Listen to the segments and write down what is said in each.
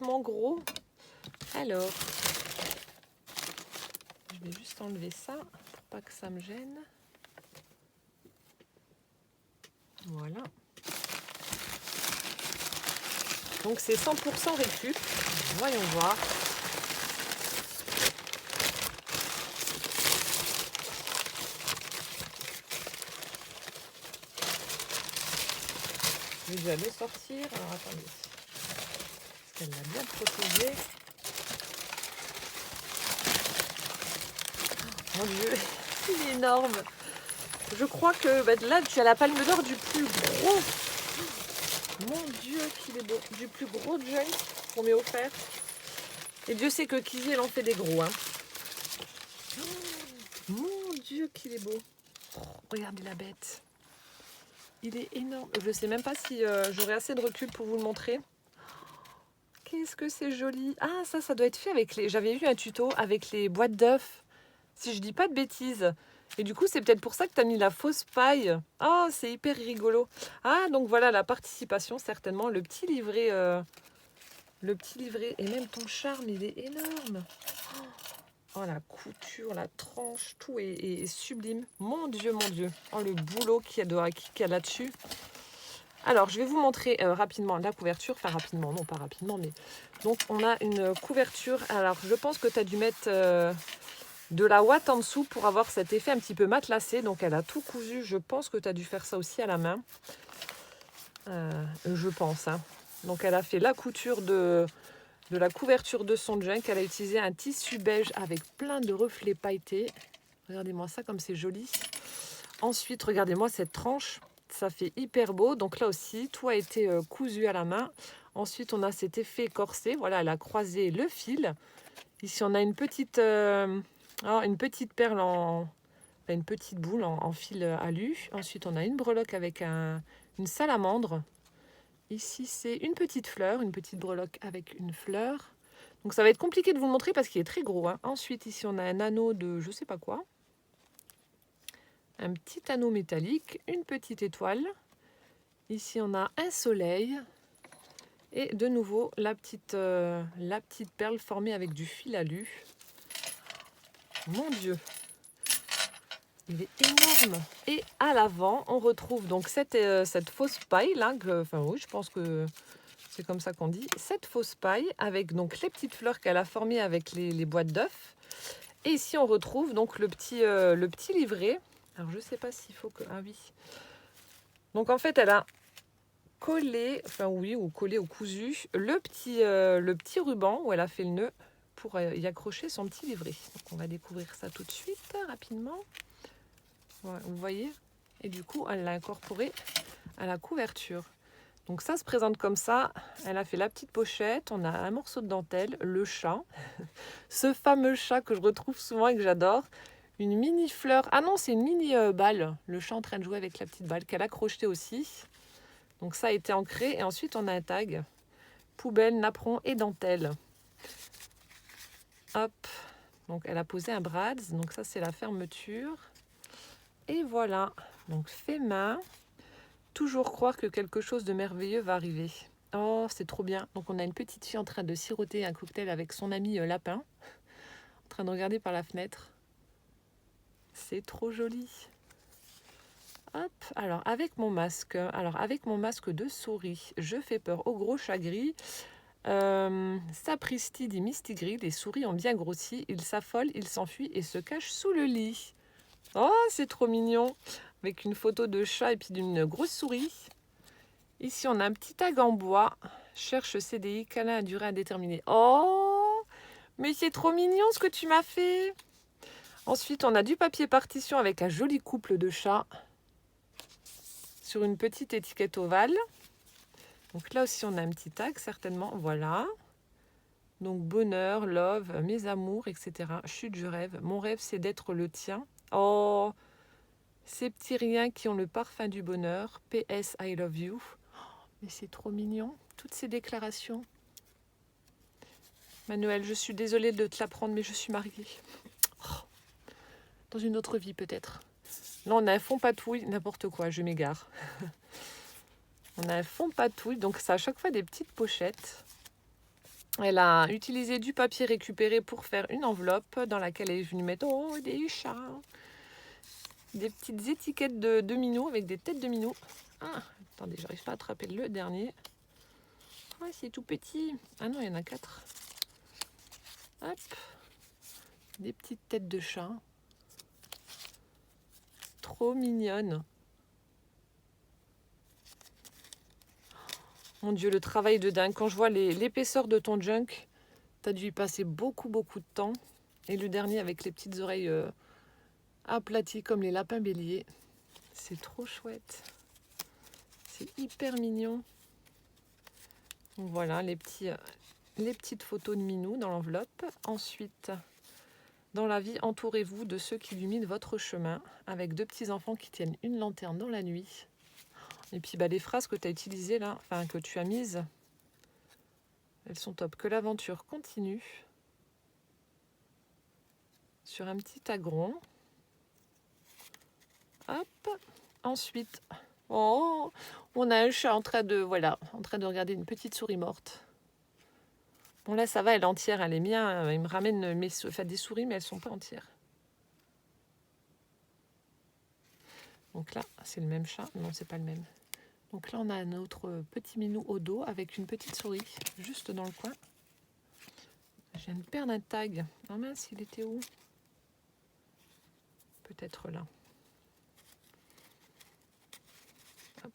complètement gros. Alors, je vais juste enlever ça pour pas que ça me gêne. Voilà. Donc c'est 100% récup. Voyons voir. Je vais le sortir. Alors attendez. Parce qu'elle l'a bien protégé. Mon Dieu, il est énorme. Je crois que là, tu as la palme d'or du plus gros. Mon Dieu, qu'il est beau. Du plus gros junk qu'on m'ait offert. Et Dieu sait que Kizzy, elle en fait des gros. Hein. Oh, mon Dieu, qu'il est beau. Oh, regardez la bête. Il est énorme. Je ne sais même pas si j'aurai assez de recul pour vous le montrer. Qu'est-ce que c'est joli. Ah, ça doit être fait avec les... J'avais vu un tuto avec les boîtes d'œufs. Si je dis pas de bêtises. Et du coup, c'est peut-être pour ça que tu as mis la fausse paille. Ah, c'est hyper rigolo. Ah, donc voilà la participation, certainement. Le petit livret. Et même ton charme, il est énorme. Oh, la couture, la tranche, tout est sublime. Mon Dieu, mon Dieu. Oh, le boulot qu'il y a là-dessus. Alors, je vais vous montrer rapidement la couverture. Enfin, rapidement, non pas rapidement, mais... Donc, on a une couverture. Alors, je pense que tu as dû mettre de la ouate en dessous pour avoir cet effet un petit peu matelassé. Donc, elle a tout cousu. Je pense que tu as dû faire ça aussi à la main. Je pense. Hein. Donc, elle a fait la couture de la couverture de son junk. Elle a utilisé un tissu beige avec plein de reflets pailletés. Regardez-moi ça comme c'est joli. Ensuite, regardez-moi cette tranche. Ça fait hyper beau. Donc là aussi, tout a été cousu à la main. Ensuite, on a cet effet corset. Voilà, elle a croisé le fil. Ici, on a une petite perle une petite boule en fil alu. Ensuite, on a une breloque avec une salamandre. Ici, c'est une petite fleur, une petite breloque avec une fleur. Donc, ça va être compliqué de vous le montrer parce qu'il est très gros. Hein. Ensuite, ici, on a un anneau de je sais pas quoi. Un petit anneau métallique, une petite étoile. Ici, on a un soleil. Et de nouveau, la petite perle formée avec du fil alu. Mon Dieu, il est énorme. Et à l'avant, on retrouve donc cette fausse paille là. Oui, je pense que c'est comme ça qu'on dit. Cette fausse paille avec donc les petites fleurs qu'elle a formées avec les boîtes d'œufs. Et ici, on retrouve donc le petit livret. Alors, je ne sais pas s'il faut que... Ah oui. Donc, en fait, elle a collé, ou collé ou cousu, le petit ruban où elle a fait le nœud pour y accrocher son petit livret. Donc, on va découvrir ça tout de suite, rapidement. Ouais, vous voyez? Et du coup, elle l'a incorporé à la couverture. Donc, ça se présente comme ça. Elle a fait la petite pochette. On a un morceau de dentelle, le chat. Ce fameux chat que je retrouve souvent et que j'adore. Une mini fleur. Ah non, c'est une mini balle. Le chat en train de jouer avec la petite balle qu'elle a crochetée aussi. Donc ça a été ancré. Et ensuite, on a un tag. Poubelle, napperon et dentelle. Hop. Donc elle a posé un brads. Donc ça, c'est la fermeture. Et voilà. Donc fait main. Toujours croire que quelque chose de merveilleux va arriver. Oh, c'est trop bien. Donc on a une petite fille en train de siroter un cocktail avec son ami lapin. En train de regarder par la fenêtre. C'est trop joli. Hop, alors avec mon masque de souris, je fais peur au gros chat gris. Sapristi dit Mistigris, les souris ont bien grossi, ils s'affolent, ils s'enfuient et se cachent sous le lit. Oh, c'est trop mignon. Avec une photo de chat et puis d'une grosse souris. Ici, on a un petit tag en bois. Cherche CDI, câlin à durée indéterminée. Oh, mais c'est trop mignon ce que tu m'as fait. Ensuite, on a du papier partition avec un joli couple de chats sur une petite étiquette ovale. Donc là aussi, on a un petit tag, certainement. Voilà. Donc bonheur, love, mes amours, etc. Chute, je rêve. Mon rêve, c'est d'être le tien. Oh, ces petits riens qui ont le parfum du bonheur. PS, I love you. Oh, mais c'est trop mignon, toutes ces déclarations. Manuel, je suis désolée de te l'apprendre, mais je suis mariée. Oh, dans une autre vie, peut-être. Là, on a un fond patouille, n'importe quoi, je m'égare. On a un fond patouille, donc ça a à chaque fois des petites pochettes. Elle a utilisé du papier récupéré pour faire une enveloppe dans laquelle elle est venue mettre des chats. Des petites étiquettes de minous avec des têtes de minous. Ah, attendez, j'arrive pas à attraper le dernier. Ouais, c'est tout petit. Ah non, il y en a 4. Hop. Des petites têtes de chat. Trop mignonnes. Mon Dieu, le travail de dingue. Quand je vois l'épaisseur de ton junk, t'as dû y passer beaucoup, beaucoup de temps. Et le dernier avec les petites oreilles aplaties comme les lapins béliers. C'est trop chouette. C'est hyper mignon. Donc voilà, les petites photos de Minou dans l'enveloppe. Ensuite, dans la vie, entourez-vous de ceux qui illuminent votre chemin, avec 2 petits enfants qui tiennent une lanterne dans la nuit. Et puis les phrases que tu as utilisées là, enfin que tu as mises, elles sont top. Que l'aventure continue. Sur un petit agron. Hop. Ensuite, oh, on a un chat en train de regarder une petite souris morte. Bon là ça va, elle est entière, elle est bien. Il me ramène des souris mais elles sont pas entières. Donc là, c'est le même chat. Non, c'est pas le même. Donc là, on a un autre petit minou au dos avec une petite souris juste dans le coin. Je viens de perdre un tag. Ah mince, il était où? Peut-être là. Hop.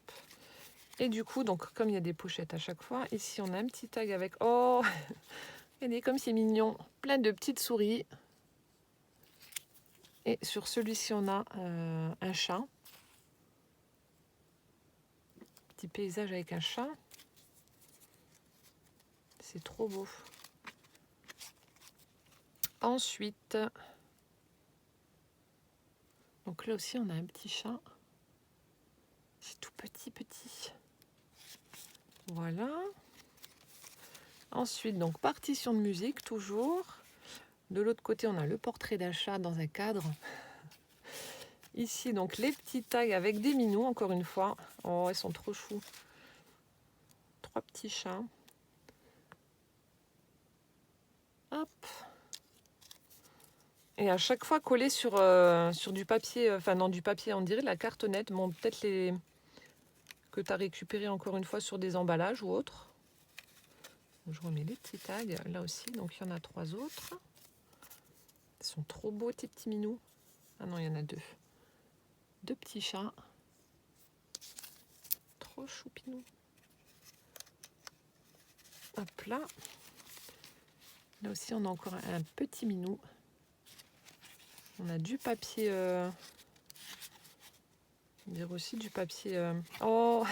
Et du coup, donc comme il y a des pochettes à chaque fois, ici on a un petit tag avec... Oh, regardez comme c'est mignon. Plein de petites souris. Et sur celui-ci, on a un chat. Petit paysage avec un chat. C'est trop beau. Ensuite, donc là aussi, on a un petit chat. C'est tout petit, petit. Voilà. Ensuite, donc partition de musique, toujours. De l'autre côté, on a le portrait d'un chat dans un cadre. Ici, donc, les petits tags avec des minous, encore une fois. Oh, ils sont trop choux. 3 petits chats. Hop. Et à chaque fois collé sur du papier, enfin non, du papier, on dirait de la cartonnette. Bon, peut-être les que tu as récupéré encore une fois sur des emballages ou autres. Je remets les petits tags là aussi. Donc, il y en a 3 autres. Ils sont trop beaux, tes petits minous. Ah non, il y en a 2. 2 petits chats. Trop choupinou. Hop là. Là aussi, on a encore un petit minou. On a du papier. On dirait aussi du papier. Oh,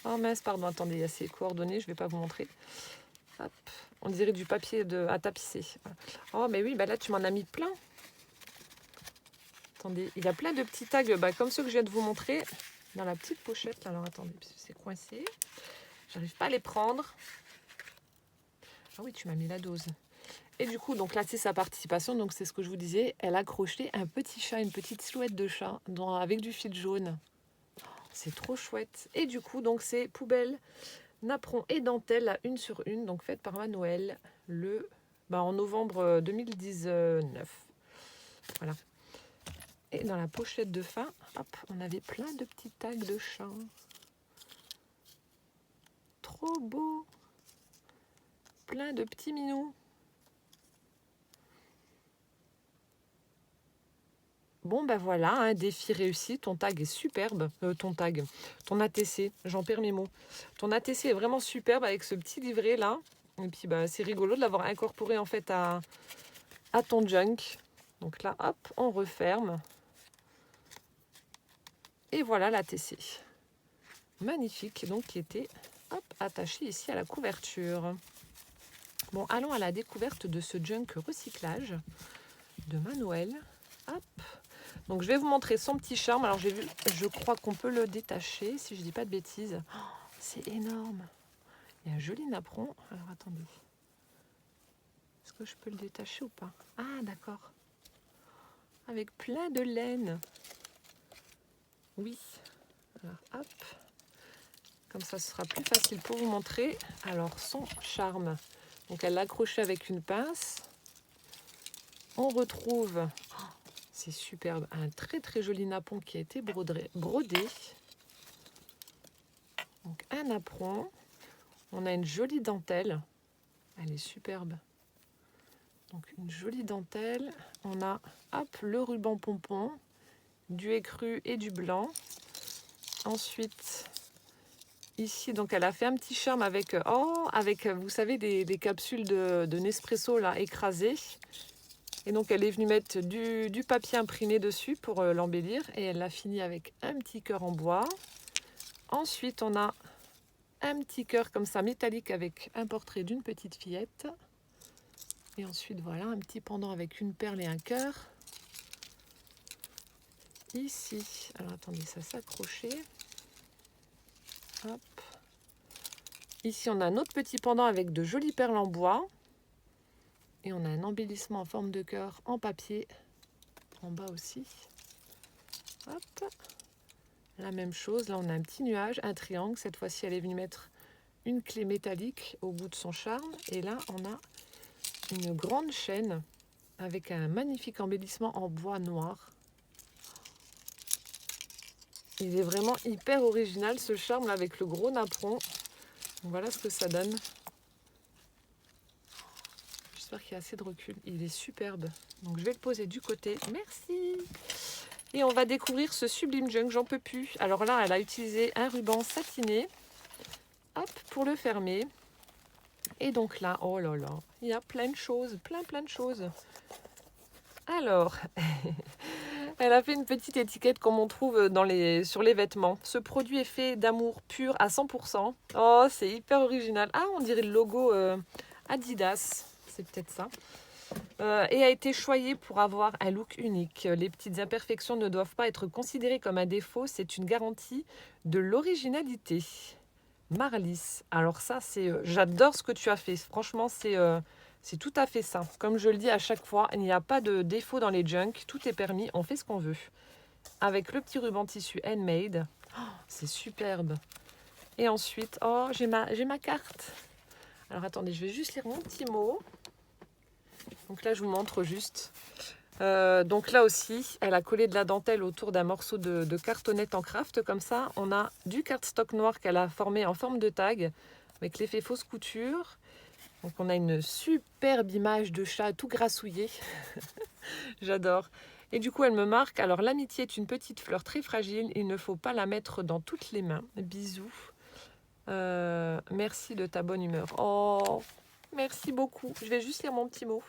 oh mince, pardon, attendez, il y a ces coordonnées, je ne vais pas vous montrer. Hop. On dirait du papier à tapisser. Oh, mais oui, là, tu m'en as mis plein. Attendez, il y a plein de petits tags comme ceux que je viens de vous montrer dans la petite pochette. Alors, attendez, c'est coincé. J'arrive pas à les prendre. Ah oui, tu m'as mis la dose. Et du coup, donc là, c'est sa participation. Donc, c'est ce que je vous disais. Elle a crocheté un petit chat, une petite silhouette de chat avec du fil jaune. C'est trop chouette. Et du coup, donc, c'est poubelle, napperon et dentelle à 1 sur 1. Donc, faite par Manuel en novembre 2019. Voilà. Et dans la pochette de fin, hop, on avait plein de petits tags de chat. Trop beau. Plein de petits minous. Bon, voilà, un défi réussi. Ton tag est superbe. Ton ATC, j'en perds mes mots. Ton ATC est vraiment superbe avec ce petit livret là. Et puis, c'est rigolo de l'avoir incorporé en fait à ton junk. Donc là, hop, on referme. Et voilà l'ATC. Magnifique, donc qui était attaché ici à la couverture. Bon, allons à la découverte de ce junk recyclage de Manuel. Hop. Donc je vais vous montrer son petit charme. Alors je crois qu'on peut le détacher si je dis pas de bêtises. Oh, c'est énorme. Il y a un joli napperon. Alors attendez. Est-ce que je peux le détacher ou pas? Ah d'accord. Avec plein de laine. Oui. Alors hop. Comme ça, ce sera plus facile pour vous montrer. Alors son charme. Donc elle l'a accroché avec une pince. On retrouve, c'est superbe, un très très joli napperon qui a été brodé. Donc un napperon. On a une jolie dentelle. Elle est superbe. Donc une jolie dentelle. On a hop, le ruban pompon, du écru et du blanc. Ensuite, ici, donc elle a fait un petit charme avec, vous savez, des capsules de Nespresso là, écrasées. Et donc elle est venue mettre du papier imprimé dessus pour l'embellir. Et elle l'a fini avec un petit cœur en bois. Ensuite, on a un petit cœur comme ça, métallique, avec un portrait d'une petite fillette. Et ensuite, voilà, un petit pendant avec une perle et un cœur. Ici, alors attendez, ça s'accrochait. Hop. Ici, on a un autre petit pendant avec de jolies perles en bois. Et on a un embellissement en forme de cœur en papier. En bas aussi. Hop. La même chose, là on a un petit nuage, un triangle. Cette fois-ci, elle est venue mettre une clé métallique au bout de son charme. Et là, on a une grande chaîne avec un magnifique embellissement en bois noir. Il est vraiment hyper original ce charme là, avec le gros napperon. Donc, voilà ce que ça donne. J'espère qu'il y a assez de recul. Il est superbe. Donc je vais le poser du côté. Merci. Et on va découvrir ce sublime junk. J'en peux plus. Alors là, elle a utilisé un ruban satiné. Hop, pour le fermer. Et donc là, oh là là, il y a plein de choses. Plein de choses. Alors, elle a fait une petite étiquette comme on trouve sur les vêtements. Ce produit est fait d'amour pur à 100%. Oh, c'est hyper original. Ah, on dirait le logo Adidas. C'est peut-être ça. Et a été choyé pour avoir un look unique. Les petites imperfections ne doivent pas être considérées comme un défaut. C'est une garantie de l'originalité. Marlis. Alors ça, j'adore ce que tu as fait. Franchement, c'est tout à fait ça. Comme je le dis à chaque fois, il n'y a pas de défaut dans les junk. Tout est permis, on fait ce qu'on veut. Avec le petit ruban tissu handmade. Oh, c'est superbe. Et ensuite, oh, j'ai ma carte. Alors attendez, je vais juste lire mon petit mot. Donc là, je vous montre juste. Donc là aussi, elle a collé de la dentelle autour d'un morceau de cartonnette en craft. Comme ça, on a du cardstock noir qu'elle a formé en forme de tag avec l'effet fausse couture. Donc on a une superbe image de chat tout grassouillé. J'adore. Et du coup, elle me marque. Alors, l'amitié est une petite fleur très fragile. Il ne faut pas la mettre dans toutes les mains. Bisous. Merci de ta bonne humeur. Oh, merci beaucoup. Je vais juste lire mon petit mot.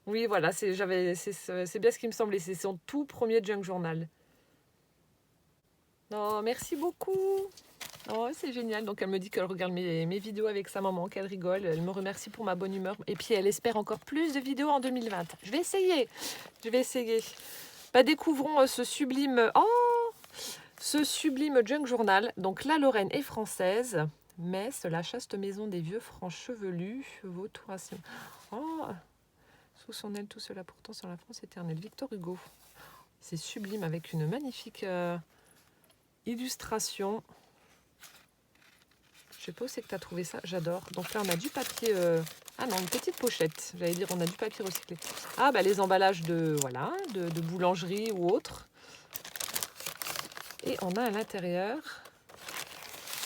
Oui, voilà, c'est bien ce qui me semblait. C'est son tout premier junk journal. Oh, merci beaucoup. Oh, c'est génial. Donc, elle me dit qu'elle regarde mes vidéos avec sa maman, qu'elle rigole. Elle me remercie pour ma bonne humeur. Et puis, elle espère encore plus de vidéos en 2020. Je vais essayer. Bah, découvrons ce sublime junk journal. Donc, la Lorraine est française. Metz, la chaste maison des vieux francs chevelus. Vautour-Racine. Oh, sous son aile, tout cela pourtant sur la France éternelle. Victor Hugo. C'est sublime avec une magnifique illustration. Je sais pas où c'est que tu as trouvé ça, j'adore. Donc là, on a du papier... Ah non, une petite pochette. J'allais dire, on a du papier recyclé. Ah, bah les emballages de boulangerie ou autre. Et on a à l'intérieur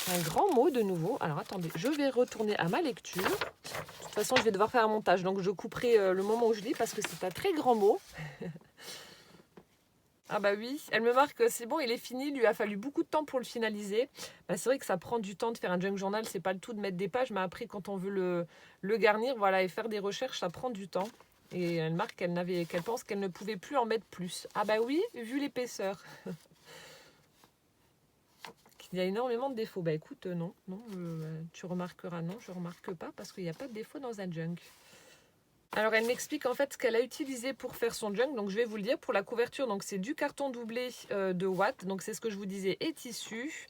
un grand mot de nouveau. Alors, attendez, je vais retourner à ma lecture. De toute façon, je vais devoir faire un montage. Donc, je couperai le moment où je lis parce que c'est un très grand mot. Ah bah oui, elle me marque, c'est bon, il est fini, il lui a fallu beaucoup de temps pour le finaliser. Bah, c'est vrai que ça prend du temps de faire un junk journal, c'est pas le tout de mettre des pages, mais après quand on veut le garnir, voilà, et faire des recherches, ça prend du temps. Et elle marque qu'elle pense qu'elle ne pouvait plus en mettre plus. Ah bah oui, vu l'épaisseur. Il y a énormément de défauts. Bah écoute, non, tu remarqueras, non, je remarque pas parce qu'il n'y a pas de défaut dans un junk. Alors, elle m'explique en fait ce qu'elle a utilisé pour faire son junk. Donc, je vais vous le dire. Pour la couverture, donc c'est du carton doublé de Watt. Donc, c'est ce que je vous disais, et tissu.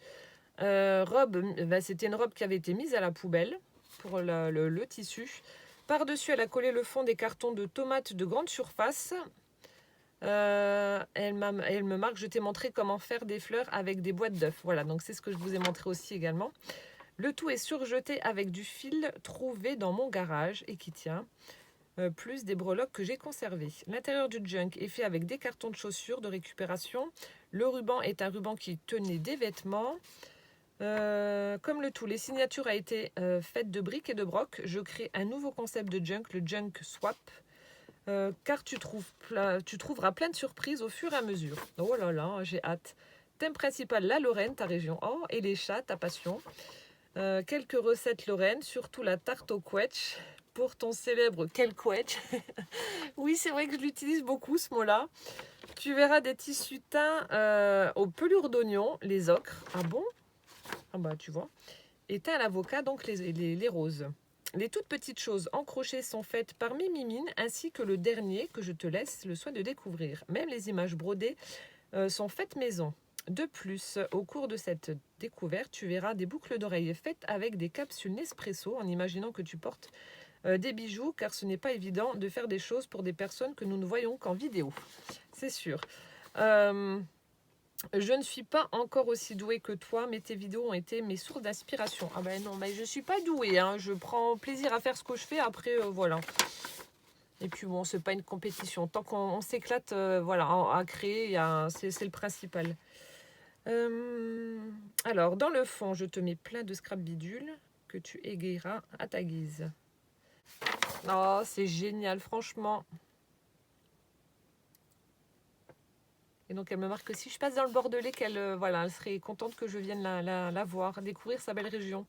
Robe, c'était une robe qui avait été mise à la poubelle pour le tissu. Par-dessus, elle a collé le fond des cartons de tomates de grande surface. Elle me marque, je t'ai montré comment faire des fleurs avec des boîtes d'œufs. Voilà, donc c'est ce que je vous ai montré aussi également. Le tout est surjeté avec du fil trouvé dans mon garage et qui tient, plus des breloques que j'ai conservées. L'intérieur du junk est fait avec des cartons de chaussures de récupération. Le ruban est un ruban qui tenait des vêtements. Comme le tout, les signatures a été faites de briques et de broc. Je crée un nouveau concept de junk, le junk swap. Car tu trouveras plein de surprises au fur et à mesure. Oh là là, j'ai hâte. Thème principal, la Lorraine, ta région. Oh, et les chats, ta passion. Quelques recettes lorraines, surtout la tarte au quetch. Pour ton célèbre quel quetch. Oui, c'est vrai que je l'utilise beaucoup ce mot-là. Tu verras des tissus teints aux pelures d'oignon, les ocres. Ah bon? Ah bah tu vois. Et teints à l'avocat, donc les roses. Les toutes petites choses en crochet sont faites par mes mimines, ainsi que le dernier que je te laisse le soin de découvrir. Même les images brodées sont faites maison. De plus, au cours de cette découverte, tu verras des boucles d'oreilles faites avec des capsules Nespresso, en imaginant que tu portes des bijoux, car ce n'est pas évident de faire des choses pour des personnes que nous ne voyons qu'en vidéo. C'est sûr. Je ne suis pas encore aussi douée que toi, mais tes vidéos ont été mes sources d'inspiration. Ah ben non, mais je ne suis pas douée, hein. Je prends plaisir à faire ce que je fais, après, voilà. Et puis bon, c'est pas une compétition. Tant qu'on s'éclate voilà, à créer, c'est le principal. Alors, dans le fond, je te mets plein de scrap bidules que tu égayeras à ta guise. Oh, c'est génial, franchement. Et donc, elle me marque que si je passe dans le Bordelais, qu'elle voilà, elle serait contente que je vienne la voir, découvrir sa belle région.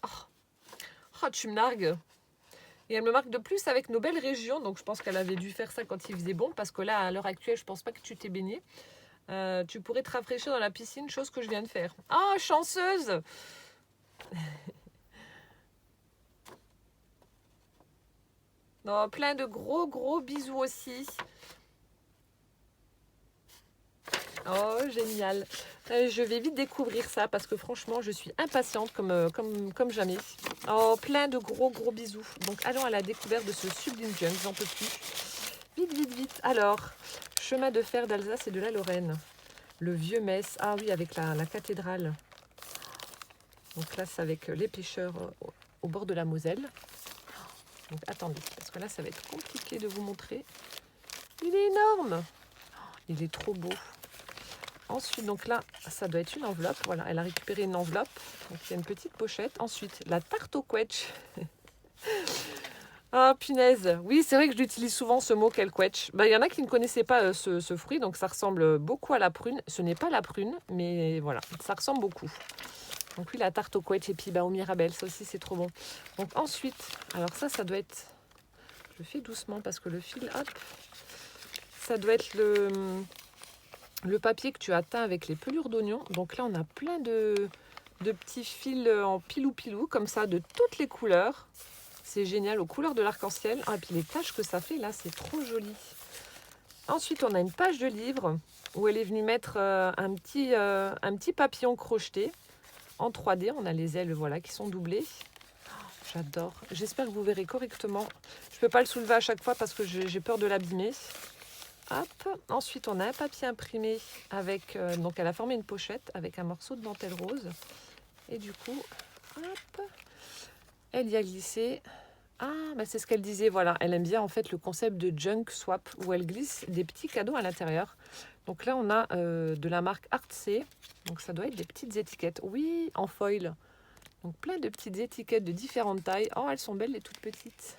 Oh, tu me nargues. Et elle me marque de plus avec nos belles régions. Donc, je pense qu'elle avait dû faire ça quand il faisait bon. Parce que là, à l'heure actuelle, je pense pas que tu t'es baigné. Tu pourrais te rafraîchir dans la piscine, chose que je viens de faire. Ah, chanceuse! Non, plein de gros bisous aussi. Oh, génial. Je vais vite découvrir ça parce que franchement, je suis impatiente comme jamais. Oh, plein de gros bisous. Donc, allons à la découverte de ce sublime junk. J'en peux plus. Vite. Alors, chemin de fer d'Alsace et de la Lorraine. Le vieux Metz. Ah oui, avec la cathédrale. Donc là, c'est avec les pêcheurs au bord de la Moselle. Donc attendez, parce que là, ça va être compliqué de vous montrer. Il est énorme. Il est trop beau. Ensuite, donc là, ça doit être une enveloppe. Voilà, elle a récupéré une enveloppe. Donc il y a une petite pochette. Ensuite, la tarte au quetch. Ah, punaise. Oui, c'est vrai que j'utilise souvent ce mot quel quetch. Il y en a qui ne connaissaient pas ce fruit, donc ça ressemble beaucoup à la prune. Ce n'est pas la prune, mais voilà, ça ressemble beaucoup. Donc oui, la tarte au quetch et puis au mirabelle, ça aussi c'est trop bon. Donc ensuite, alors ça doit être... Je fais doucement parce que le fil, hop, ça doit être le papier que tu as teint avec les pelures d'oignon. Donc là, on a plein de petits fils en pilou comme ça, de toutes les couleurs. C'est génial, aux couleurs de l'arc-en-ciel. Ah, et puis les taches que ça fait là, c'est trop joli. Ensuite, on a une page de livre où elle est venue mettre un petit papillon crocheté en 3D. On a les ailes voilà, qui sont doublées. J'adore. J'espère que vous verrez correctement. Je ne peux pas le soulever à chaque fois parce que j'ai peur de l'abîmer. Hop. Ensuite, on a un papier imprimé avec... donc, elle a formé une pochette avec un morceau de dentelle rose. Et du coup, hop, elle y a glissé... Ah, c'est ce qu'elle disait, voilà. Elle aime bien en fait le concept de junk swap où elle glisse des petits cadeaux à l'intérieur. Donc là, on a de la marque Artsy. Donc ça doit être des petites étiquettes. Oui, en foil. Donc plein de petites étiquettes de différentes tailles. Oh, elles sont belles les toutes petites.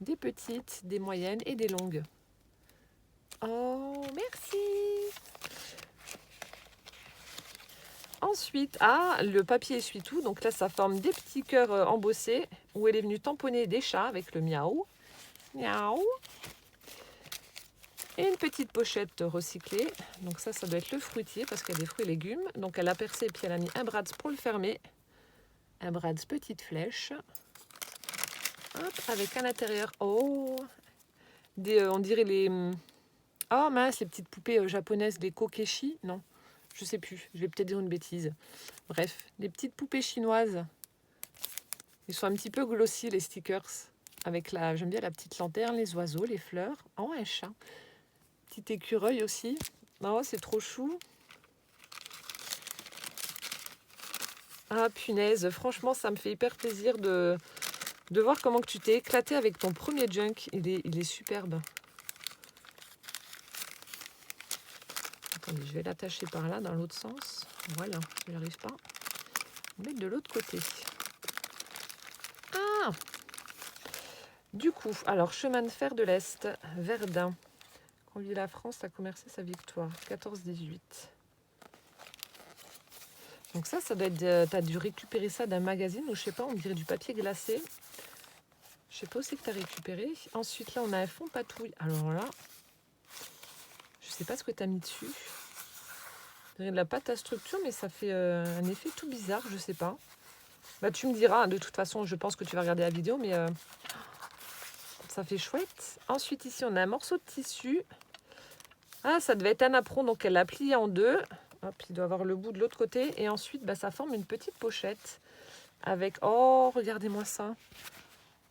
Des petites, des moyennes et des longues. Oh, merci. Ensuite, le papier essuie-tout. Donc là, ça forme des petits cœurs embossés où elle est venue tamponner des chats avec le miaou. Miaou. Et une petite pochette recyclée. Donc ça doit être le fruitier parce qu'il y a des fruits et légumes. Donc elle a percé et puis elle a mis un Brad's pour le fermer. Un Brad's petite flèche. Hop, avec à l'intérieur, on dirait les... Oh mince, les petites poupées japonaises, les kokeshi. Non, je sais plus, je vais peut-être dire une bêtise. Bref, les petites poupées chinoises. Ils sont un petit peu glossy, les stickers. avec j'aime bien la petite lanterne, les oiseaux, les fleurs. Oh, un chat. Petit écureuil aussi. Oh, c'est trop chou. Ah, punaise, franchement, ça me fait hyper plaisir de voir comment que tu t'es éclaté avec ton premier junk. Il est superbe. Attendez, je vais l'attacher par là, dans l'autre sens. Voilà, je n'y arrive pas. Mettre de l'autre côté. Ah! Du coup, alors, chemin de fer de l'Est, Verdun. Convie la France à commercer sa victoire, 14-18. Donc ça doit être... T'as dû récupérer ça d'un magazine ou je sais pas, on dirait du papier glacé. Je sais pas où c'est que t'as récupéré. Ensuite, là, on a un fond patouille. Alors là, je sais pas ce que t'as mis dessus. Il y a de la pâte à structure, mais ça fait un effet tout bizarre, je sais pas. Bah, tu me diras, de toute façon, je pense que tu vas regarder la vidéo, mais ça fait chouette. Ensuite, ici, on a un morceau de tissu. Ah, ça devait être un apron, donc elle l'a plié en deux. Hop, il doit avoir le bout de l'autre côté. Et ensuite, bah, ça forme une petite pochette avec... Oh, regardez-moi ça.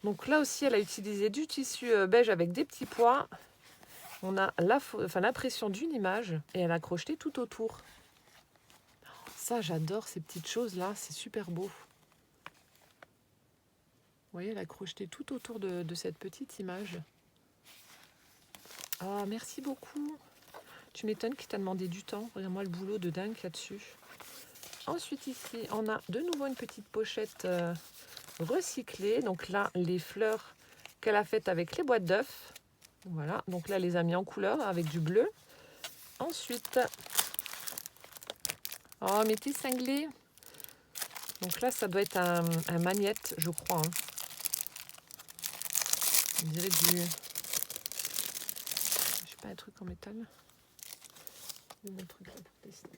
Donc là aussi, elle a utilisé du tissu beige avec des petits pois. On a l'impression d'une image et elle a crocheté tout autour. Ça, j'adore ces petites choses-là. C'est super beau. Vous voyez, elle a crocheté tout autour de cette petite image. Ah, merci beaucoup. Tu m'étonnes qu'il t'a demandé du temps. Regarde-moi le boulot de dingue là-dessus. Ensuite, ici, on a de nouveau une petite pochette recyclée. Donc là, les fleurs qu'elle a faites avec les boîtes d'œufs. Voilà, donc là, elle les a mis en couleur avec du bleu. Ensuite, oh, mes petits cinglés. Donc là, ça doit être un magnète, je crois. Hein. On dirait du... Je sais pas, un truc en métal. Un truc là pour tester.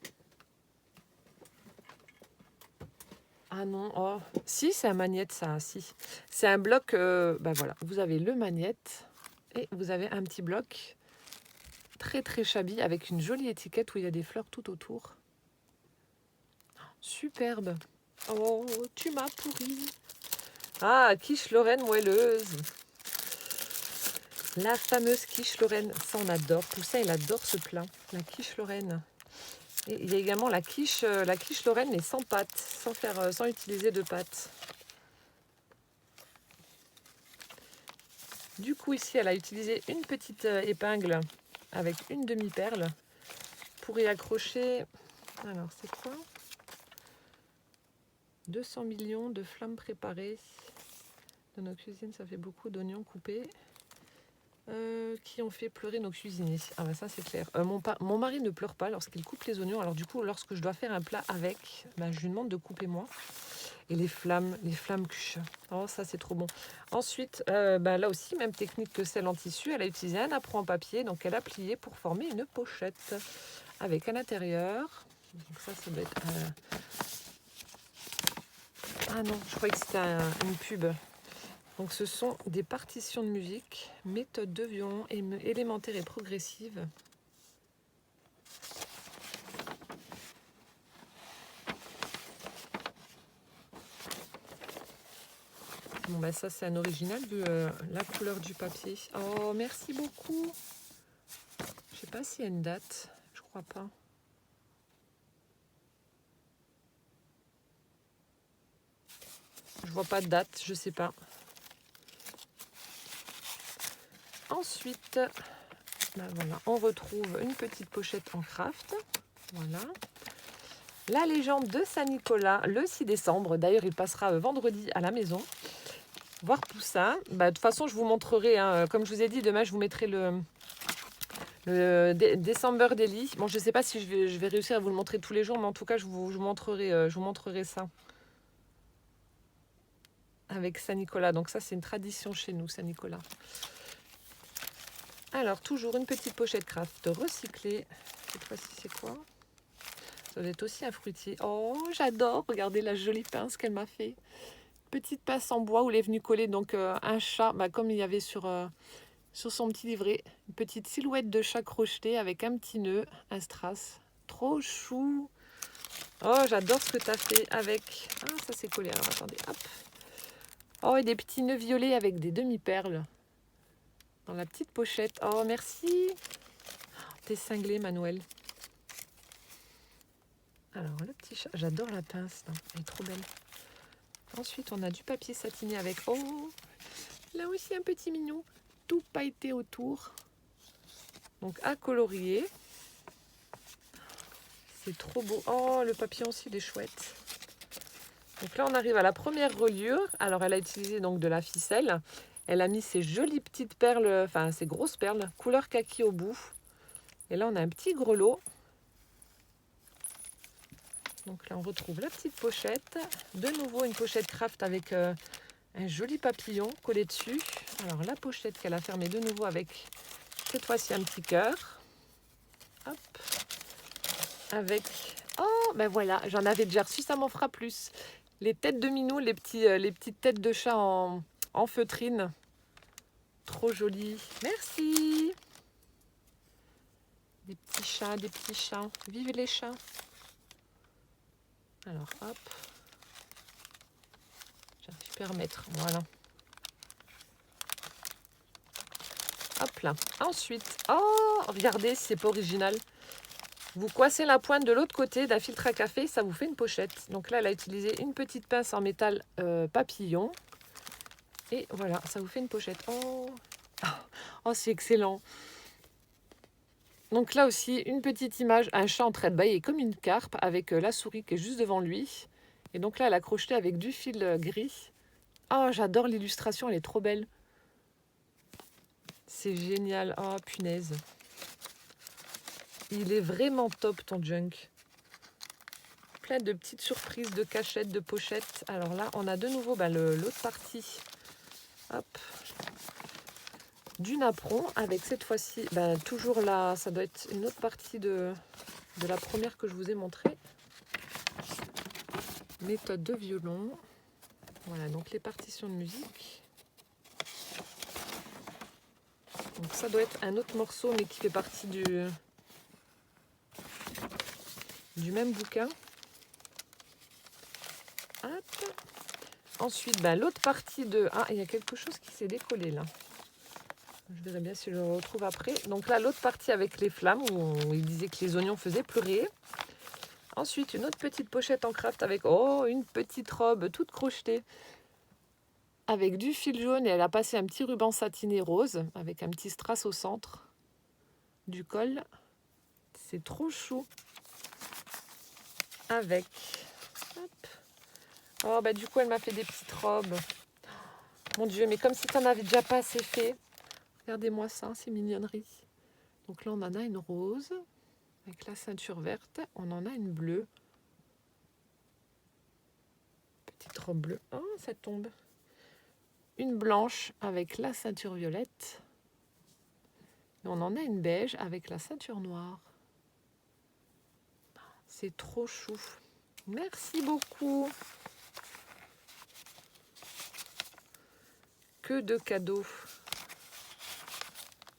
Ah non, oh, si, c'est un magnète, ça, si. C'est un bloc, bah voilà, vous avez le magnète et vous avez un petit bloc très très shabby avec une jolie étiquette où il y a des fleurs tout autour. Superbe. Oh, tu m'as pourri. Ah, quiche Lorraine moelleuse. La fameuse quiche Lorraine. Ça, on adore. Poussin, il adore ce plat. La quiche Lorraine. Et il y a également la quiche Lorraine, mais sans pâte, sans utiliser de pâte. Du coup, ici, elle a utilisé une petite épingle avec une demi-perle pour y accrocher. Alors, c'est quoi? 200 millions de flammes préparées. Dans nos cuisines, ça fait beaucoup d'oignons coupés qui ont fait pleurer nos cuisiniers. Ah ben ça, c'est clair. Mon mari ne pleure pas lorsqu'il coupe les oignons. Alors du coup, lorsque je dois faire un plat avec, ben, je lui demande de couper moi. Et les flammes cuches. Oh, ça, c'est trop bon. Ensuite, ben, là aussi, même technique que celle en tissu. Elle a utilisé un apron en papier. Donc, elle a plié pour former une pochette avec à l'intérieur. Donc ça doit être... Ah non, je croyais que c'était une pub. Donc ce sont des partitions de musique, méthode de violon élémentaire et progressive. Bon bah ça c'est un original vu la couleur du papier. Oh merci beaucoup. Je sais pas s'il y a une date, je crois pas. Je vois pas de date, je sais pas. Ensuite, ben voilà, on retrouve une petite pochette en craft. Voilà. La légende de Saint-Nicolas, le 6 décembre. D'ailleurs, il passera vendredi à la maison. Voir Poussin. Bah, de toute façon, je vous montrerai. Hein, comme je vous ai dit, demain, je vous mettrai le December Daily. Bon, je ne sais pas si je vais réussir à vous le montrer tous les jours, mais en tout cas, je vous montrerai ça. Avec Saint-Nicolas. Donc ça, c'est une tradition chez nous, Saint-Nicolas. Alors, toujours une petite pochette craft recyclée. Cette fois-ci, c'est quoi? Ça doit être aussi un fruitier. Oh, j'adore. Regardez la jolie pince qu'elle m'a fait. Petite pince en bois où elle est venue coller donc un chat, bah, comme il y avait sur son petit livret. Une petite silhouette de chat crocheté avec un petit nœud, un strass. Trop chou. Oh, j'adore ce que tu as fait avec... Ah, ça s'est collé. Alors, attendez, hop. Oh, et des petits nœuds violets avec des demi-perles dans la petite pochette. Oh, merci. T'es cinglé, Manuel. Alors, le petit chat. J'adore la pince, là. Elle est trop belle. Ensuite, on a du papier satiné avec... Oh, là aussi, un petit mignon. Tout pailleté autour. Donc, à colorier. C'est trop beau. Oh, le papillon aussi, il est chouette. Donc là, on arrive à la première reliure. Alors, elle a utilisé donc de la ficelle. Elle a mis ses jolies petites perles, enfin, ses grosses perles, couleur kaki au bout. Et là, on a un petit grelot. Donc là, on retrouve la petite pochette. De nouveau, une pochette craft avec un joli papillon collé dessus. Alors, la pochette qu'elle a fermée de nouveau avec, cette fois-ci, un petit cœur. Hop. Avec... Oh, ben voilà, j'en avais déjà reçu, ça m'en fera plus. Les têtes de minou, les petites têtes de chat en feutrine. Trop joli. Merci. Des petits chats, des petits chats. Vive les chats. Alors, hop. J'arrive plus à remettre. Voilà. Hop là. Ensuite, oh, regardez, c'est pas original. Vous coincez la pointe de l'autre côté d'un filtre à café, ça vous fait une pochette. Donc là, elle a utilisé une petite pince en métal papillon. Et voilà, ça vous fait une pochette. Oh, oh c'est excellent. Donc là aussi, une petite image, un chat en train de bâiller comme une carpe avec la souris qui est juste devant lui. Et donc là, elle a crocheté avec du fil gris. Oh, j'adore l'illustration, elle est trop belle. C'est génial. Oh, punaise. Il est vraiment top, ton junk. Plein de petites surprises, de cachettes, de pochettes. Alors là, on a de nouveau l'autre partie. Hop. Du napperon avec cette fois-ci, toujours là, ça doit être une autre partie de la première que je vous ai montrée. Méthode de violon. Voilà, donc les partitions de musique. Donc ça doit être un autre morceau, mais qui fait partie du même bouquin. Hop. Ensuite, l'autre partie de... Ah, il y a quelque chose qui s'est décollé là. Je verrai bien si je le retrouve après. Donc là, l'autre partie avec les flammes, où il disait que les oignons faisaient pleurer. Ensuite, une autre petite pochette en craft avec, oh, une petite robe toute crochetée. Avec du fil jaune, et elle a passé un petit ruban satiné rose, avec un petit strass au centre. Du col. C'est trop chou. Avec... Hop. Oh, du coup, elle m'a fait des petites robes. Mon Dieu, mais comme si tu n'en avais déjà pas assez fait. Regardez-moi ça, c'est mignonnerie. Donc là, on en a une rose avec la ceinture verte. On en a une bleue. Petite robe bleue. Oh, ça tombe. Une blanche avec la ceinture violette. Et on en a une beige avec la ceinture noire. C'est trop chou. Merci beaucoup. Que de cadeaux.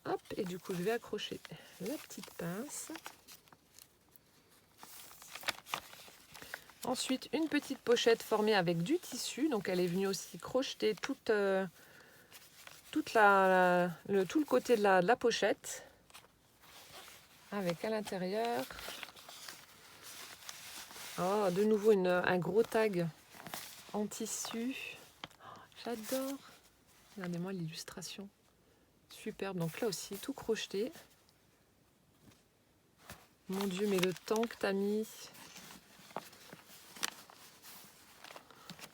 Hop, et du coup, je vais accrocher la petite pince. Ensuite, une petite pochette formée avec du tissu. Donc, elle est venue aussi crocheter tout le côté de la pochette. Avec à l'intérieur... Oh, de nouveau un gros tag en tissu. Oh, j'adore. Regardez-moi l'illustration. Superbe. Donc là aussi, tout crocheté. Mon Dieu, mais le temps que t'as mis.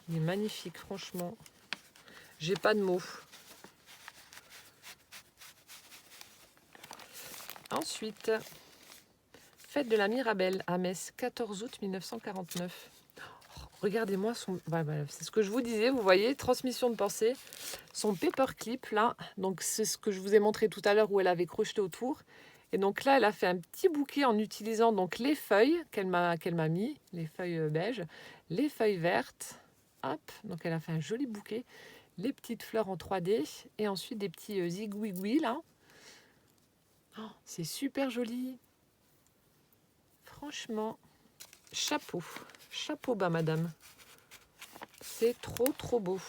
Il est magnifique, franchement. J'ai pas de mots. Ensuite, fête de la Mirabelle à Metz, 14 août 1949. Regardez-moi son... c'est ce que je vous disais, vous voyez, transmission de pensée. Son paperclip, là, donc c'est ce que je vous ai montré tout à l'heure où elle avait crocheté autour. Et donc là, elle a fait un petit bouquet en utilisant donc les feuilles qu'elle m'a mis, les feuilles beige, les feuilles vertes. Hop, donc elle a fait un joli bouquet. Les petites fleurs en 3D et ensuite des petits zigouigouis, là. Oh, c'est super joli. Franchement, chapeau. Chapeau bas, madame. C'est trop, trop beau.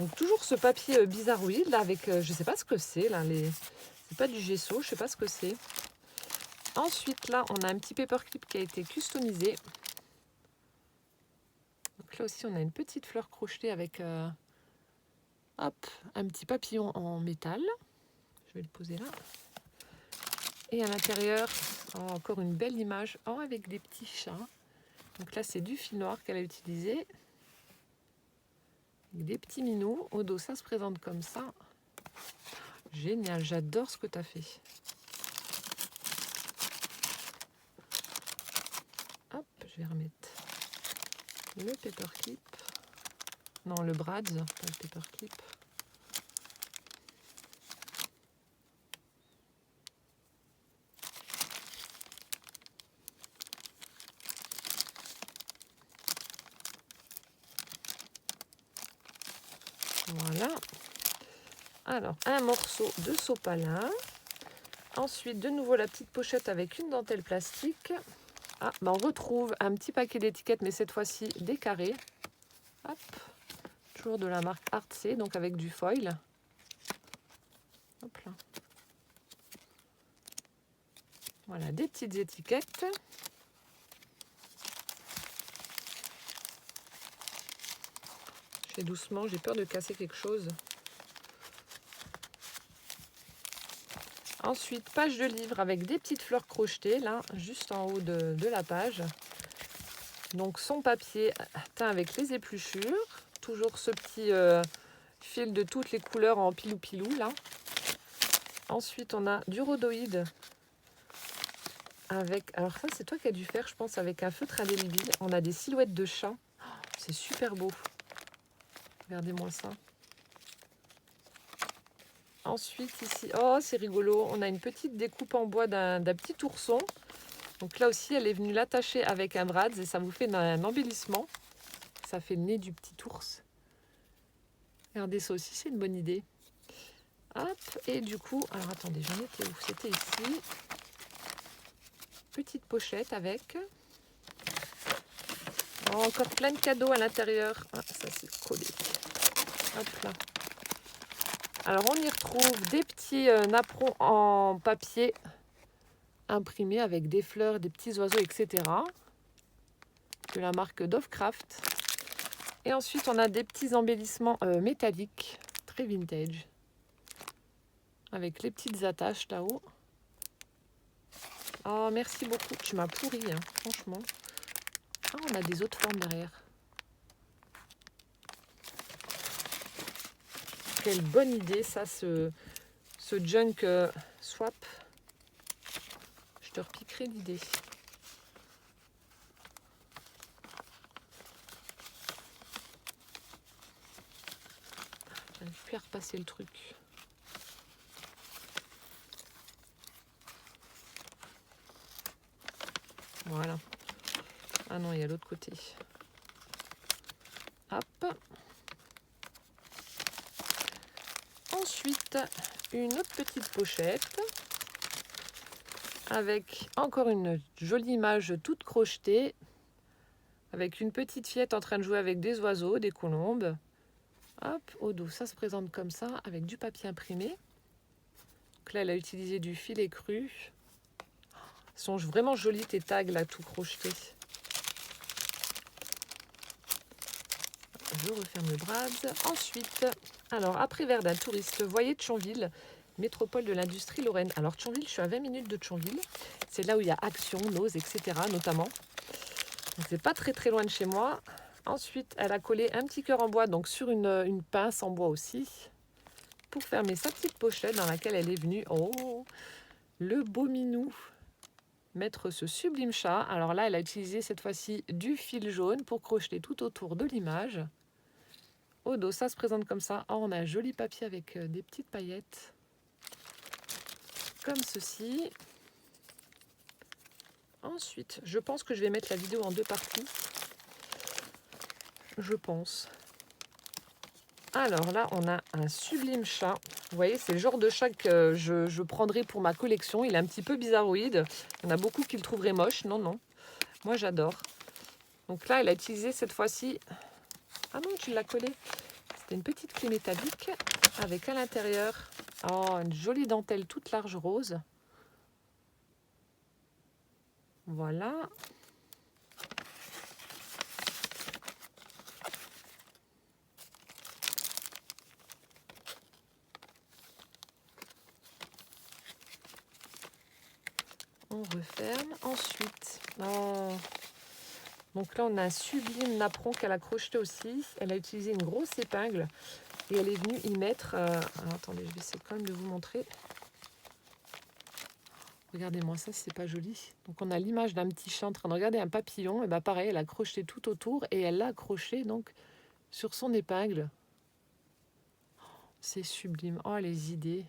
Donc toujours ce papier bizarroïde là avec, je sais pas ce que c'est là, c'est pas du gesso, je sais pas ce que c'est. Ensuite là, on a un petit paperclip qui a été customisé. Donc là aussi, on a une petite fleur crochetée avec hop, un petit papillon en métal. Je vais le poser là. Et à l'intérieur, encore une belle image avec des petits chats. Donc là, c'est du fil noir qu'elle a utilisé. Des petits minous. Au dos, ça se présente comme ça. Génial, j'adore ce que tu as fait. Hop, je vais remettre le paperclip. Non, le brad, pas le paperclip. Voilà. Alors, un morceau de sopalin. Ensuite, de nouveau la petite pochette avec une dentelle plastique. On retrouve un petit paquet d'étiquettes, mais cette fois-ci des carrés. Hop. Toujours de la marque Artsy, donc avec du foil. Hop là. Voilà, des petites étiquettes. Je fais doucement, j'ai peur de casser quelque chose. Ensuite, page de livre avec des petites fleurs crochetées, là, juste en haut de la page. Donc, son papier teint avec les épluchures. Toujours ce petit fil de toutes les couleurs en pilou-pilou, là. Ensuite, on a du rhodoïde avec... Alors ça, c'est toi qui as dû faire, je pense, avec un feutre indélébile. On a des silhouettes de chats. C'est super beau. Regardez-moi ça. Ensuite, ici, c'est rigolo. On a une petite découpe en bois d'un petit ourson. Donc là aussi, elle est venue l'attacher avec un brad et ça vous fait un embellissement. Ça fait le nez du petit ours. Regardez, ça aussi, c'est une bonne idée. Hop, et du coup, alors attendez, j'en étais où? C'était ici. Petite pochette avec. Encore plein de cadeaux à l'intérieur. Ça c'est collé. Hop là. Alors on y retrouve des petits napperons en papier imprimés avec des fleurs, des petits oiseaux, etc. De la marque Dovecraft. Et ensuite on a des petits embellissements métalliques, très vintage. Avec les petites attaches là-haut. Oh merci beaucoup, tu m'as pourri, hein, franchement. On a des autres formes derrière. Quelle bonne idée ça, ce junk swap. Je te repiquerai l'idée. Je vais repasser le truc. Voilà. Ah non, il y a l'autre côté. Hop. Ensuite, une autre petite pochette avec encore une jolie image toute crochetée avec une petite fillette en train de jouer avec des oiseaux, des colombes. Hop, au dos, ça se présente comme ça avec du papier imprimé. Donc là, elle a utilisé du filet cru. Ils sont vraiment jolis tes tags là, tout crochetés. Je referme le brad. Ensuite, alors après Verdun, touriste, voyer de Thionville, métropole de l'industrie lorraine. Alors Thionville, je suis à 20 minutes de Thionville. C'est là où il y a Action, Nose, etc. notamment. Donc c'est pas très très loin de chez moi. Ensuite, elle a collé un petit cœur en bois, donc sur une pince en bois aussi, pour fermer sa petite pochette dans laquelle elle est venue. Oh, le beau minou. Mettre ce sublime chat. Alors là, elle a utilisé cette fois-ci du fil jaune pour crocheter tout autour de l'image. Au dos, ça se présente comme ça. On a un joli papier avec des petites paillettes. Comme ceci. Ensuite, je pense que je vais mettre la vidéo en deux parties. Je pense. Alors là, on a un sublime chat. Vous voyez, c'est le genre de chat que je prendrai pour ma collection. Il est un petit peu bizarroïde. Il y en a beaucoup qui le trouveraient moche. Non, non. Moi, j'adore. Donc là, elle a utilisé cette fois-ci... Ah non, tu l'as collé. C'est une petite clé métallique avec à l'intérieur une jolie dentelle toute large rose. Voilà. On referme. Ensuite, donc là, on a un sublime napperon qu'elle a crocheté aussi. Elle a utilisé une grosse épingle et elle est venue y mettre... alors, attendez, je vais essayer quand même de vous montrer. Regardez-moi ça, c'est pas joli. Donc on a l'image d'un petit chat en train de regarder un papillon. Et bah pareil, elle a crocheté tout autour et elle l'a accroché donc sur son épingle. C'est sublime. Oh, les idées.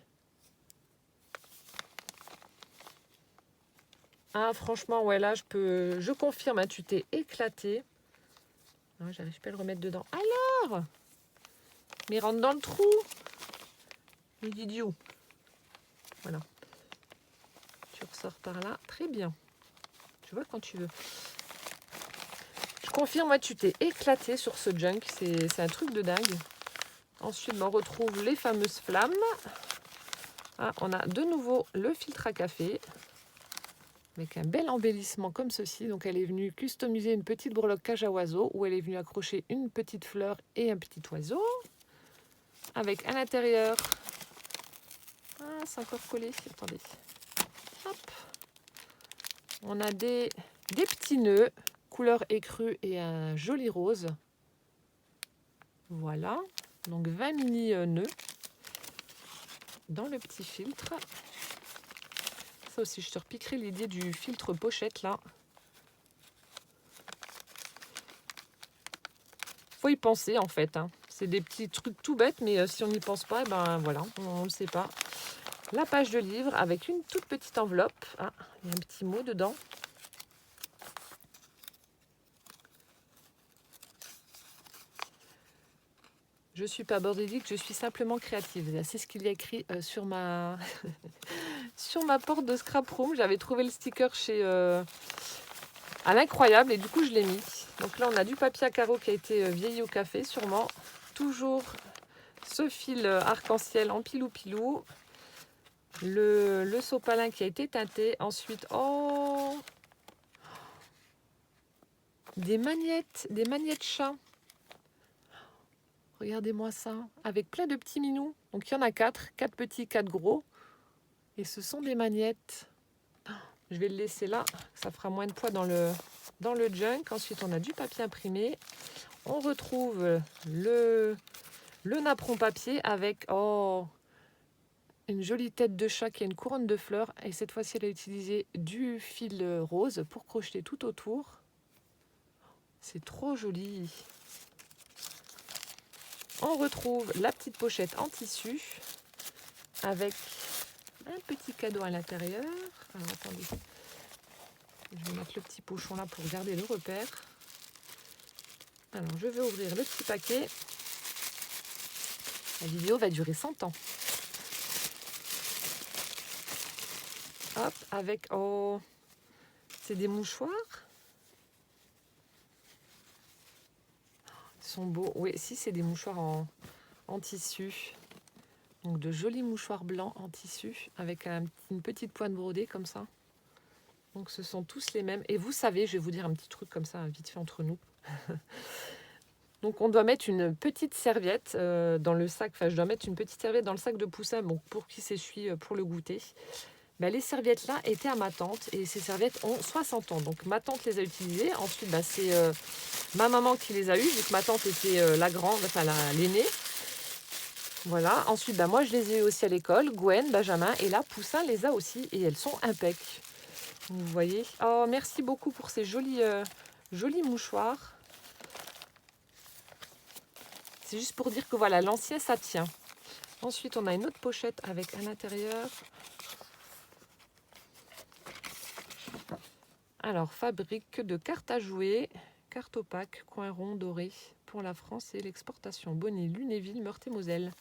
Ah, franchement, ouais, là, je confirme, hein, tu t'es éclaté. Ah, j'arrive pas à le remettre dedans. Alors, mais rentre dans le trou. Il dit où? Voilà. Tu ressors par là. Très bien. Tu vois quand tu veux. Je confirme, moi, tu t'es éclaté sur ce junk. C'est un truc de dingue. Ensuite, on retrouve les fameuses flammes. Ah, on a de nouveau le filtre à café. Avec un bel embellissement comme ceci. Donc elle est venue customiser une petite breloque cage à oiseaux où elle est venue accrocher une petite fleur et un petit oiseau. Avec à l'intérieur... Ah, c'est encore collé. Attendez. Hop. On a des petits nœuds, couleur écrue et un joli rose. Voilà. Donc 20 mini nœuds dans le petit filtre. Ça aussi, je te repiquerai l'idée du filtre pochette là. Faut y penser en fait. Hein. C'est des petits trucs tout bêtes, mais si on n'y pense pas, ben voilà, on ne le sait pas. La page de livre avec une toute petite enveloppe. Ah, il y a un petit mot dedans. Je ne suis pas bordélique, je suis simplement créative. C'est ce qu'il y a écrit sur ma sur ma porte de Scrap Room. J'avais trouvé le sticker chez à l'incroyable et du coup je l'ai mis. Donc là on a du papier à carreaux qui a été vieilli au café sûrement. Toujours ce fil arc-en-ciel en pilou-pilou. Le sopalin qui a été teinté. Ensuite, des magnettes chat. Regardez-moi ça, avec plein de petits minous. Donc il y en a 4 petits, 4 gros. Et ce sont des magnettes. Je vais le laisser là, ça fera moins de poids dans le junk. Ensuite, on a du papier imprimé. On retrouve le napperon papier avec une jolie tête de chat qui a une couronne de fleurs. Et cette fois-ci, elle a utilisé du fil rose pour crocheter tout autour. C'est trop joli. On retrouve la petite pochette en tissu avec un petit cadeau à l'intérieur. Alors attendez, je vais mettre le petit pochon là pour garder le repère. Alors je vais ouvrir le petit paquet. La vidéo va durer 100 ans. Hop, avec... c'est des mouchoirs. Ils sont beaux. Oui, si, c'est des mouchoirs en tissu. Donc de jolis mouchoirs blancs en tissu avec une petite pointe brodée comme ça. Donc ce sont tous les mêmes. Et vous savez, je vais vous dire un petit truc comme ça, vite fait entre nous. Donc on doit mettre une petite serviette dans le sac. Enfin, je dois mettre une petite serviette dans le sac de poussin pour qu'il s'essuie pour le goûter. Les serviettes là étaient à ma tante et ces serviettes ont 60 ans. Donc ma tante les a utilisées. Ensuite, c'est ma maman qui les a eues, vu que ma tante était la grande, enfin l'aînée. Voilà. Ensuite, moi je les ai eues aussi à l'école. Gwen, Benjamin et là, Poussin les a aussi et elles sont impec. Vous voyez. Oh, merci beaucoup pour ces jolis mouchoirs. C'est juste pour dire que voilà, l'ancien ça tient. Ensuite, on a une autre pochette avec à l'intérieur. Alors, fabrique de cartes à jouer, carte opaque, coin rond doré pour la France et l'exportation. Bonnet, Lunéville, Meurthe-et-Moselle.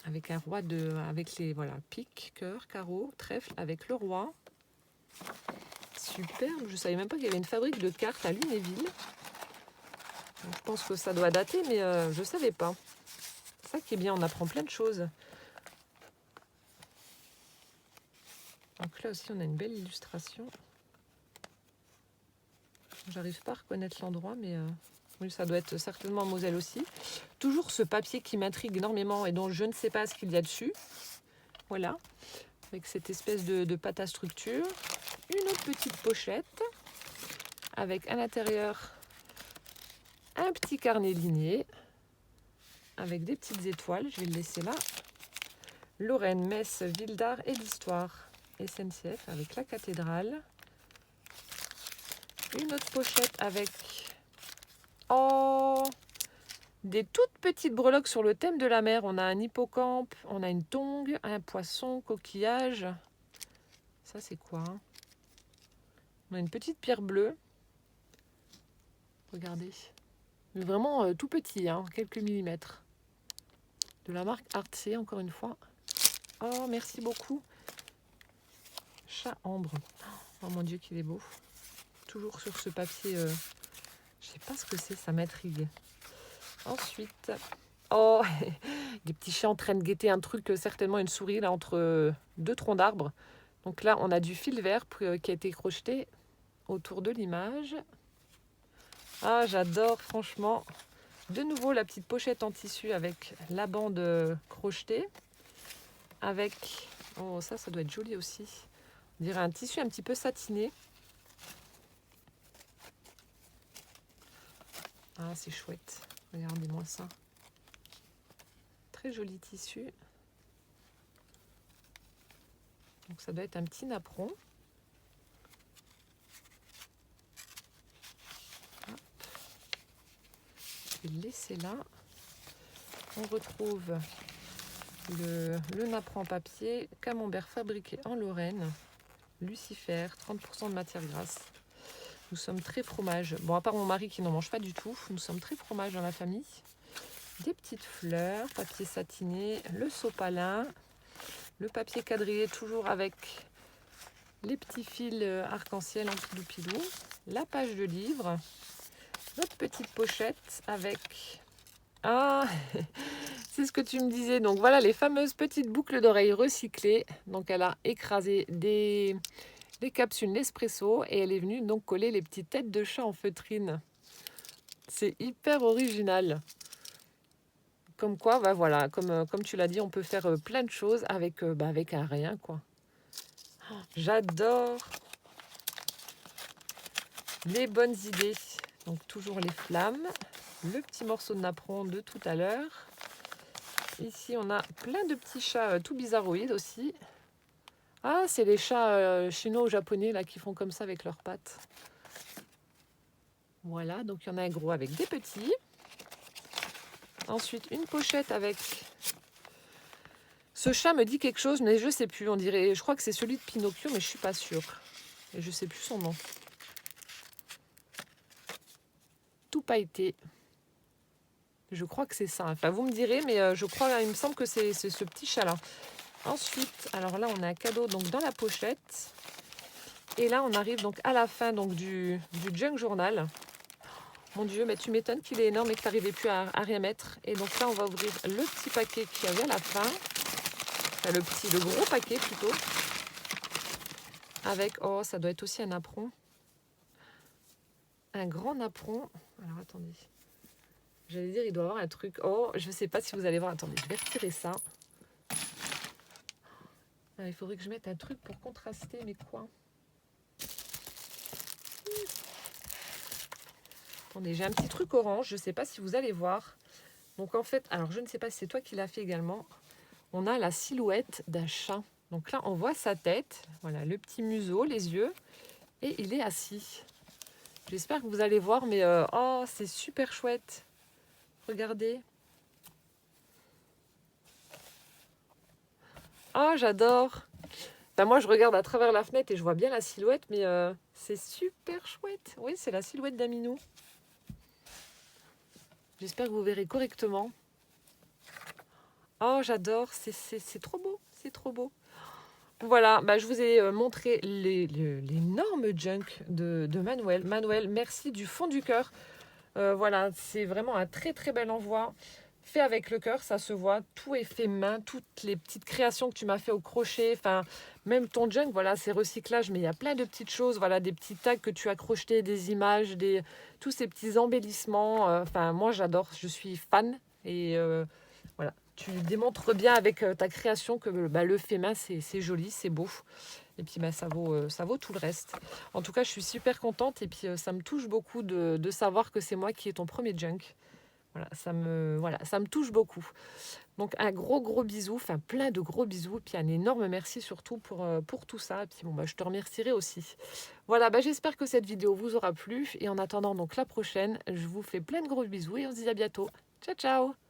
Avec un roi avec les pique, cœur, carreau, trèfle avec le roi. Superbe, je ne savais même pas qu'il y avait une fabrique de cartes à Lunéville. Je pense que ça doit dater, mais je ne savais pas. C'est ça qui est bien, on apprend plein de choses. Donc là aussi, on a une belle illustration. J'arrive pas à reconnaître l'endroit, mais oui, ça doit être certainement en Moselle aussi. Toujours ce papier qui m'intrigue énormément et dont je ne sais pas ce qu'il y a dessus. Voilà, avec cette espèce de pâte à structure. Une autre petite pochette avec à l'intérieur un petit carnet ligné avec des petites étoiles. Je vais le laisser là. Lorraine, Metz, ville d'art et d'histoire. SNCF avec la cathédrale. Une autre pochette avec des toutes petites breloques sur le thème de la mer. On a un hippocampe, on a une tongue, un poisson, coquillage. Ça c'est quoi hein? On a une petite pierre bleue. Regardez. Mais vraiment tout petit, hein, quelques millimètres. De la marque Artsé, encore une fois. Oh, merci beaucoup. Chat ambre. Oh mon Dieu, qu'il est beau. Toujours sur ce papier. Je sais pas ce que c'est, ça m'intrigue. Ensuite, oh, des petits chats en train de guetter un truc, certainement une souris, là, entre deux troncs d'arbres. Donc là, on a du fil vert qui a été crocheté autour de l'image. Ah, j'adore, franchement. De nouveau, la petite pochette en tissu avec la bande crochetée. Avec, oh, ça doit être joli aussi. On dirait un tissu un petit peu satiné. Ah, c'est chouette. Regardez-moi ça. Très joli tissu. Donc ça doit être un petit napperon. Hop. Je vais le laisser là. On retrouve le napperon papier, camembert fabriqué en Lorraine, Lucifer, 30% de matière grasse. Nous sommes très fromage. Bon, à part mon mari qui n'en mange pas du tout, nous sommes très fromage dans la famille. Des petites fleurs, papier satiné, le sopalin, le papier quadrillé toujours avec les petits fils arc-en-ciel en pilou-pilou, la page de livre, notre petite pochette avec... Ah, c'est ce que tu me disais. Donc voilà les fameuses petites boucles d'oreilles recyclées. Donc elle a écrasé des capsules Nespresso et elle est venue donc coller les petites têtes de chat en feutrine. C'est hyper original. Comme quoi, bah voilà, comme tu l'as dit, on peut faire plein de choses avec un rien, quoi. J'adore les bonnes idées. Donc toujours les flammes, le petit morceau de napperon de tout à l'heure. Ici, on a plein de petits chats tout bizarroïdes aussi. Ah, c'est les chats chinois ou japonais là qui font comme ça avec leurs pattes. Voilà, donc il y en a un gros avec des petits. Ensuite, une pochette avec... Ce chat me dit quelque chose, mais je ne sais plus. On dirait, je crois que c'est celui de Pinocchio, mais je ne suis pas sûre. Et je ne sais plus son nom. Tout pailleté. Je crois que c'est ça. Enfin, vous me direz, mais je crois, il me semble que c'est ce petit chat-là. Ensuite, alors là, on a un cadeau donc dans la pochette. Et là, on arrive donc à la fin donc, du junk journal. Mon Dieu, mais tu m'étonnes qu'il est énorme et que tu n'arrivais plus à rien mettre. Et donc là, on va ouvrir le petit paquet qu'il y avait à la fin. Enfin, le gros paquet plutôt. Avec, oh, ça doit être aussi un napperon. Un grand napperon. Alors, attendez. J'allais dire, il doit y avoir un truc. Oh, je ne sais pas si vous allez voir. Attendez, je vais retirer ça. Ah, il faudrait que je mette un truc pour contraster mes coins. Attendez, j'ai un petit truc orange. Je ne sais pas si vous allez voir. Donc, en fait, alors, je ne sais pas si c'est toi qui l'as fait également. On a la silhouette d'un chat. Donc là, on voit sa tête. Voilà, le petit museau, les yeux. Et il est assis. J'espère que vous allez voir, mais oh, c'est super chouette. Regardez. Oh, j'adore. Ben, moi, je regarde à travers la fenêtre et je vois bien la silhouette, mais c'est super chouette. Oui, c'est la silhouette d'un minou. J'espère que vous verrez correctement. Oh, j'adore. C'est trop beau. C'est trop beau. Voilà, bah, je vous ai montré l'énorme junk de Manuel. Manuel, merci du fond du cœur. Voilà, c'est vraiment un très très bel envoi. Fait avec le cœur, ça se voit. Tout est fait main, toutes les petites créations que tu m'as fait au crochet. Enfin, même ton junk, voilà, c'est recyclage, mais il y a plein de petites choses. Voilà, des petits tags que tu as crochetés, des images, tous ces petits embellissements. Enfin, moi j'adore, je suis fan. Et voilà, tu démontres bien avec ta création que le fait main, c'est joli, c'est beau. Et puis ça vaut tout le reste. En tout cas, je suis super contente et puis ça me touche beaucoup de savoir que c'est moi qui ai ton premier junk. Voilà, ça me touche beaucoup. Donc un gros bisou, enfin plein de gros bisous, puis un énorme merci surtout pour tout ça. Et puis bon, je te remercierai aussi. Voilà, j'espère que cette vidéo vous aura plu. Et en attendant donc la prochaine, je vous fais plein de gros bisous et on se dit à bientôt. Ciao ciao.